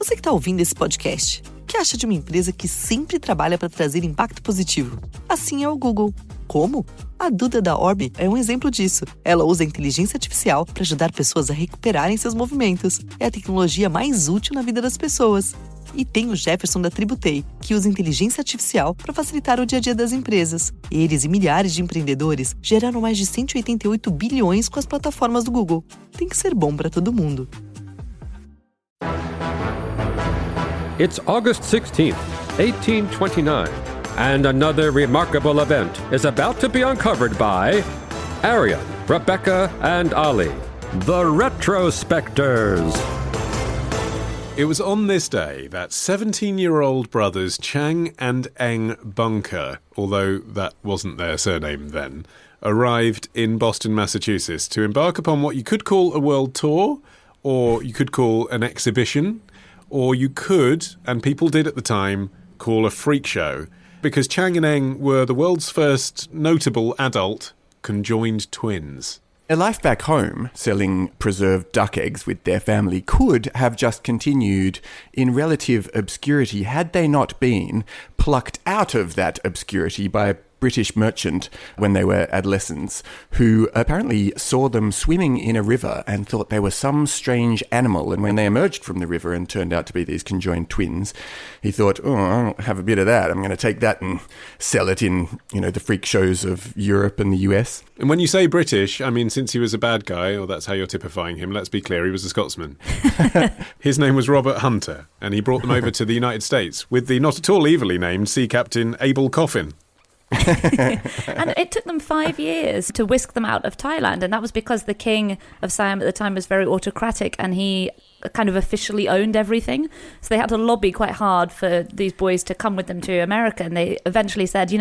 Você que está ouvindo esse podcast, o que acha de uma empresa que sempre trabalha para trazer impacto positivo? Assim é o Google. Como? A Duda da Orbi é um exemplo disso. Ela usa a inteligência artificial para ajudar pessoas a recuperarem seus movimentos. É a tecnologia mais útil na vida das pessoas. E tem o Jefferson da Tributei, que usa inteligência artificial para facilitar o dia a dia das empresas. Eles e milhares de empreendedores geraram mais de 188 bilhões com as plataformas do Google. Tem que ser bom para todo mundo. It's August 16th, 1829, and another remarkable event is about to be uncovered by Arion, Rebecca, and Olly, the Retrospectors. It was on this day that 17-year-old brothers Chang and Eng Bunker, although that wasn't their surname then, arrived in Boston, Massachusetts to embark upon what you could call a world tour, or you could call an exhibition, or you could, and people did at the time, call a freak show, because Chang and Eng were the world's first notable adult conjoined twins. Their life back home, selling preserved duck eggs with their family, could have just continued in relative obscurity had they not been plucked out of that obscurity by a British merchant when they were adolescents, who apparently saw them swimming in a river and thought they were some strange animal. And when they emerged from the river and turned out to be these conjoined twins, he thought, oh, I'll have a bit of that. I'm going to take that and sell it in, the freak shows of Europe and the US. And when you say British, I mean, since he was a bad guy, or that's how you're typifying him, let's be clear, he was a Scotsman. His name was Robert Hunter, and he brought them over to the United States with the not at all evilly named sea captain Abel Coffin. And it took them 5 years to whisk them out of Thailand, and that was because the king of Siam at the time was very autocratic and he kind of officially owned everything. So they had to lobby quite hard for these boys to come with them to America, and they eventually said,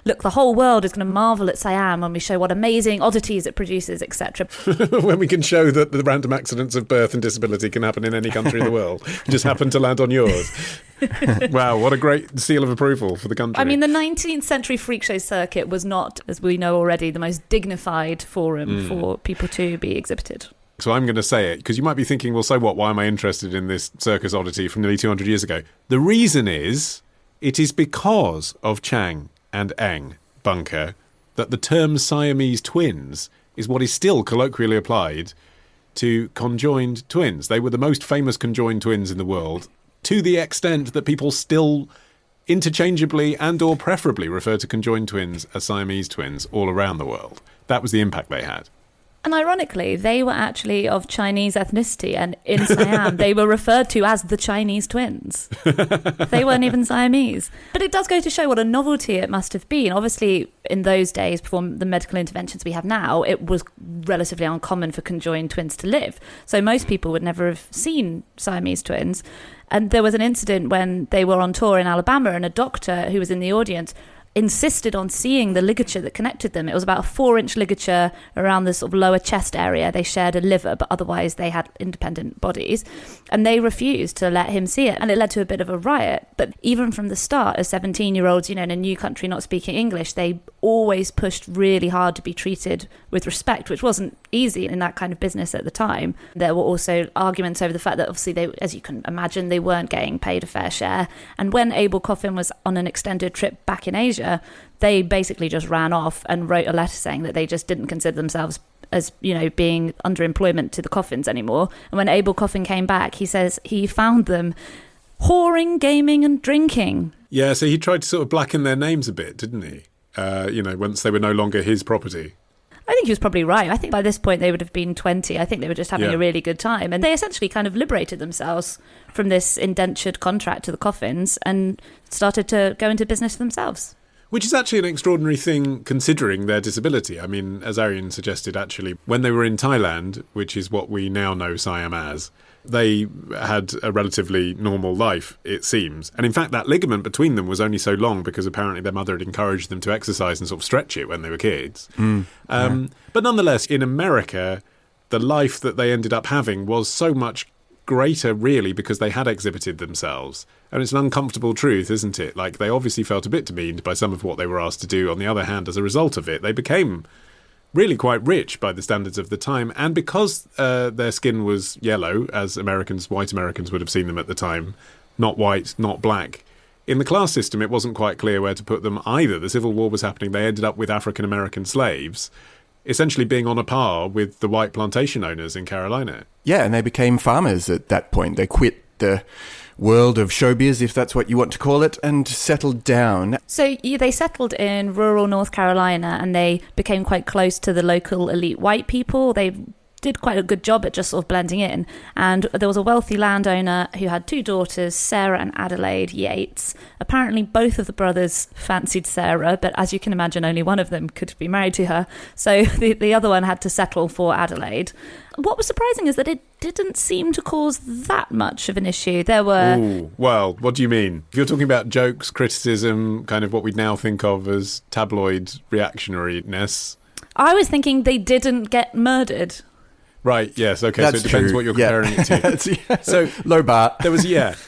look, the whole world is going to marvel at Siam when we show what amazing oddities it produces, etc. When we can show that the random accidents of birth and disability can happen in any country in the world, just happen to land on yours. Wow, what a great seal of approval for the country. I mean, the 19th century freak show circuit was not, as we know already, the most dignified forum for people to be exhibited. So I'm going to say it, because you might be thinking, well, so what? Why am I interested in this circus oddity from nearly 200 years ago? The reason is, it is because of Chang and Eng Bunker that the term Siamese Twins is what is still colloquially applied to conjoined twins. They were the most famous conjoined twins in the world, to the extent that people still interchangeably and or preferably refer to conjoined twins as Siamese twins all around the world. That was the impact they had. And ironically, they were actually of Chinese ethnicity, and in Siam, they were referred to as the Chinese twins. They weren't even Siamese. But it does go to show what a novelty it must have been. Obviously, in those days, before the medical interventions we have now, it was relatively uncommon for conjoined twins to live. So most people would never have seen Siamese twins. And there was an incident when they were on tour in Alabama, and a doctor who was in the audience insisted on seeing the ligature that connected them. It was about a 4-inch ligature around the sort of lower chest area. They shared a liver, but otherwise they had independent bodies. And they refused to let him see it. And it led to a bit of a riot. But even from the start, as 17-year-olds, in a new country not speaking English, they always pushed really hard to be treated with respect, which wasn't easy in that kind of business at the time. There were also arguments over the fact that obviously they, as you can imagine, they weren't getting paid a fair share. And when Abel Coffin was on an extended trip back in Asia, they basically just ran off and wrote a letter saying that they just didn't consider themselves as, being under employment to the Coffins anymore. And when Abel Coffin came back, he says he found them whoring, gaming and drinking. Yeah, so he tried to sort of blacken their names a bit, didn't he? Once they were no longer his property. I think he was probably right. I think by this point they would have been 20. I think they were just having a really good time. And they essentially kind of liberated themselves from this indentured contract to the Coffins and started to go into business for themselves. Which is actually an extraordinary thing considering their disability. I mean, as Arion suggested, actually, when they were in Thailand, which is what we now know Siam as, they had a relatively normal life, it seems. And in fact, that ligament between them was only so long because apparently their mother had encouraged them to exercise and sort of stretch it when they were kids. But nonetheless, in America, the life that they ended up having was so much greater, really, because they had exhibited themselves. And it's an uncomfortable truth, isn't it? Like, they obviously felt a bit demeaned by some of what they were asked to do. On the other hand, as a result of it, they became really quite rich by the standards of the time. And because their skin was yellow, as white Americans would have seen them at the time, not white, not black, in the class system, it wasn't quite clear where to put them either. The Civil War was happening. They ended up with African-American slaves, essentially being on a par with the white plantation owners in Carolina. Yeah, and they became farmers at that point. They quit the world of showbiz, if that's what you want to call it, and settled down. So they settled in rural North Carolina, and they became quite close to the local elite white people. They did quite a good job at just sort of blending in. And there was a wealthy landowner who had 2 daughters, Sarah and Adelaide Yates. Apparently both of the brothers fancied Sarah, but as you can imagine, only one of them could be married to her. So the other one had to settle for Adelaide. What was surprising is that it didn't seem to cause that much of an issue. There were... Ooh, well, what do you mean? If you're talking about jokes, criticism, kind of what we'd now think of as tabloid reactionariness... I was thinking they didn't get murdered. Right, yes, okay, That's so it depends true. what you're comparing it to. So, low bar.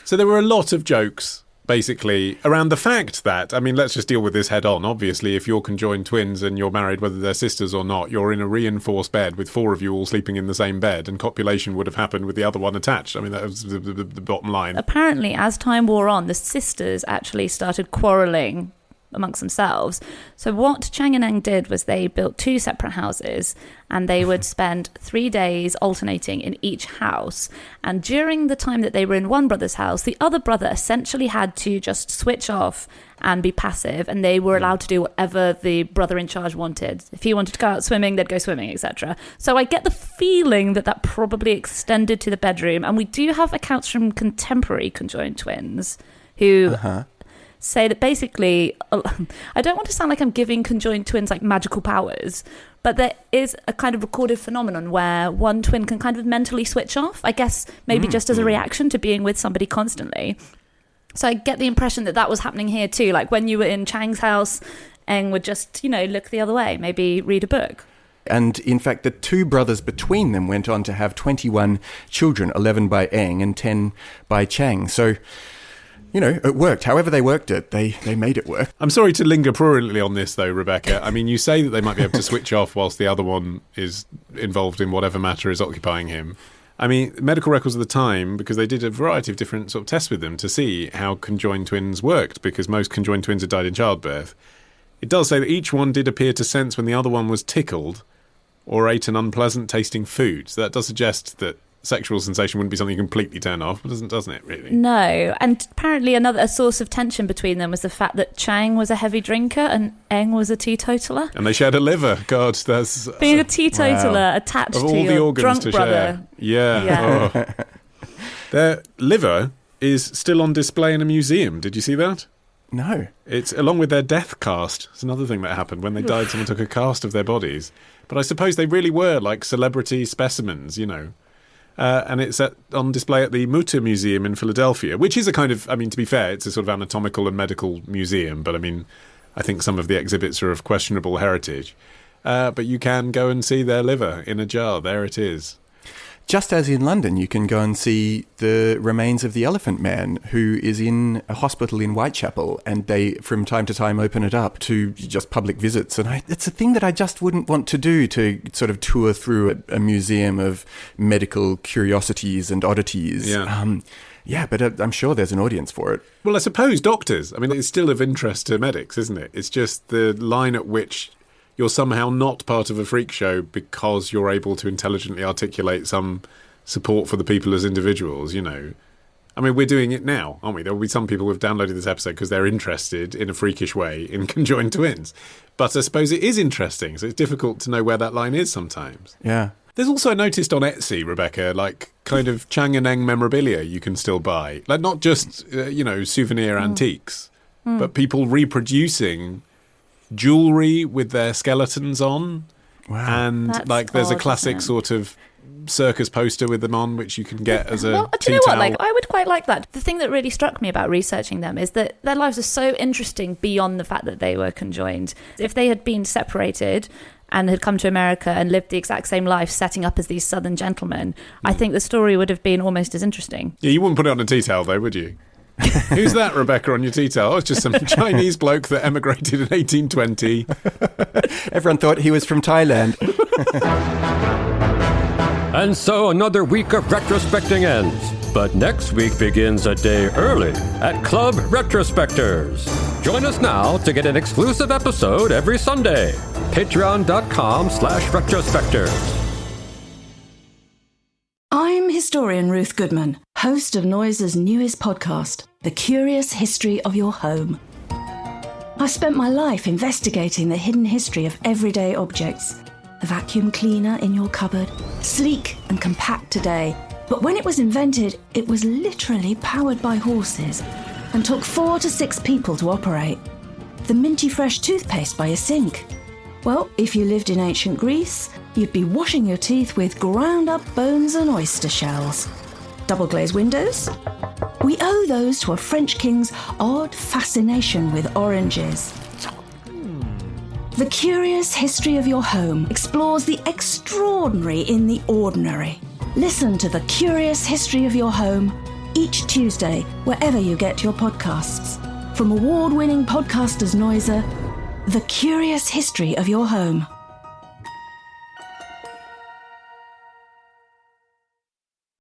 So there were a lot of jokes, basically, around the fact that, I mean, let's just deal with this head on. Obviously, if you're conjoined twins and you're married, whether they're sisters or not, you're in a reinforced bed with 4 of you all sleeping in the same bed, and copulation would have happened with the other one attached. I mean, that was the bottom line. Apparently, as time wore on, the sisters actually started quarrelling amongst themselves. So what Chang and Eng did was they built 2 separate houses, and they would spend 3 days alternating in each house. And during the time that they were in one brother's house, the other brother essentially had to just switch off and be passive, and they were allowed to do whatever the brother in charge wanted. If he wanted to go out swimming, they'd go swimming, etc. So I get the feeling that probably extended to the bedroom. And we do have accounts from contemporary conjoined twins who say that basically, I don't want to sound like I'm giving conjoined twins like magical powers, but there is a kind of recorded phenomenon where one twin can kind of mentally switch off, I guess maybe just as a reaction to being with somebody constantly. So I get the impression that that was happening here too. Like when you were in Chang's house, Eng would just, look the other way, maybe read a book. And in fact, the 2 brothers between them went on to have 21 children, 11 by Eng and 10 by Chang. So... it worked. However they worked it, they made it work. I'm sorry to linger prurently on this, though, Rebecca. I mean, you say that they might be able to switch off whilst the other one is involved in whatever matter is occupying him. I mean, medical records of the time, because they did a variety of different sort of tests with them to see how conjoined twins worked, because most conjoined twins had died in childbirth. It does say that each one did appear to sense when the other one was tickled or ate an unpleasant tasting food. So that does suggest that sexual sensation wouldn't be something you completely turn off, doesn't it, really? No, and apparently a source of tension between them was the fact that Chang was a heavy drinker and Eng was a teetotaler. And they shared a liver. God, that's... Being a teetotaler attached of all to the your organs drunk to brother. Share. Yeah. Oh. Their liver is still on display in a museum. Did you see that? No. It's along with their death cast. It's another thing that happened. When they died, someone took a cast of their bodies. But I suppose they really were like celebrity specimens, and it's on display at the Mutter Museum in Philadelphia, which is a kind of, I mean, to be fair, it's a sort of anatomical and medical museum, but I mean, I think some of the exhibits are of questionable heritage. But you can go and see their liver in a jar. There it is. Just as in London, you can go and see the remains of the Elephant Man, who is in a hospital in Whitechapel, and they, from time to time, open it up to just public visits. And it's a thing that I just wouldn't want to do, to sort of tour through a museum of medical curiosities and oddities. Yeah. But I'm sure there's an audience for it. Well, I suppose doctors. I mean, it's still of interest to medics, isn't it? It's just the line at which you're somehow not part of a freak show because you're able to intelligently articulate some support for the people as individuals, I mean, we're doing it now, aren't we? There will be some people who have downloaded this episode because they're interested in a freakish way in conjoined twins. But I suppose it is interesting, so it's difficult to know where that line is sometimes. Yeah. There's also, I noticed on Etsy, Rebecca, like kind of Chang and Eng memorabilia you can still buy. Like not just, souvenir antiques, but people reproducing jewellery with their skeletons on. Wow. And That's there's a odd, classic isn't it? sort of circus poster with them on, which you can get as a Well, do you know what? I would quite like that. The thing that really struck me about researching them is that their lives are so interesting beyond the fact that they were conjoined. If they had been separated and had come to America and lived the exact same life setting up as these southern gentlemen, I think the story would have been almost as interesting. Yeah, you wouldn't put it on a tea towel though, would you? Who's that, Rebecca, on your teetotal? Oh, it's just some Chinese bloke that emigrated in 1820. Everyone thought he was from Thailand. And so another week of retrospecting ends. But next week begins a day early at Club Retrospectors. Join us now to get an exclusive episode every Sunday. Patreon.com/retrospectors. I'm historian Ruth Goodman, host of Noise's newest podcast, The Curious History of Your Home. I've spent my life investigating the hidden history of everyday objects. The vacuum cleaner in your cupboard, sleek and compact today, but when it was invented, it was literally powered by horses and took 4 to 6 people to operate. The minty fresh toothpaste by a sink. Well, if you lived in ancient Greece, you'd be washing your teeth with ground-up bones and oyster shells. Double-glazed windows? We owe those to a French king's odd fascination with oranges. The Curious History of Your Home explores the extraordinary in the ordinary. Listen to The Curious History of Your Home each Tuesday, wherever you get your podcasts. From award-winning podcasters Noiser, The Curious History of Your Home.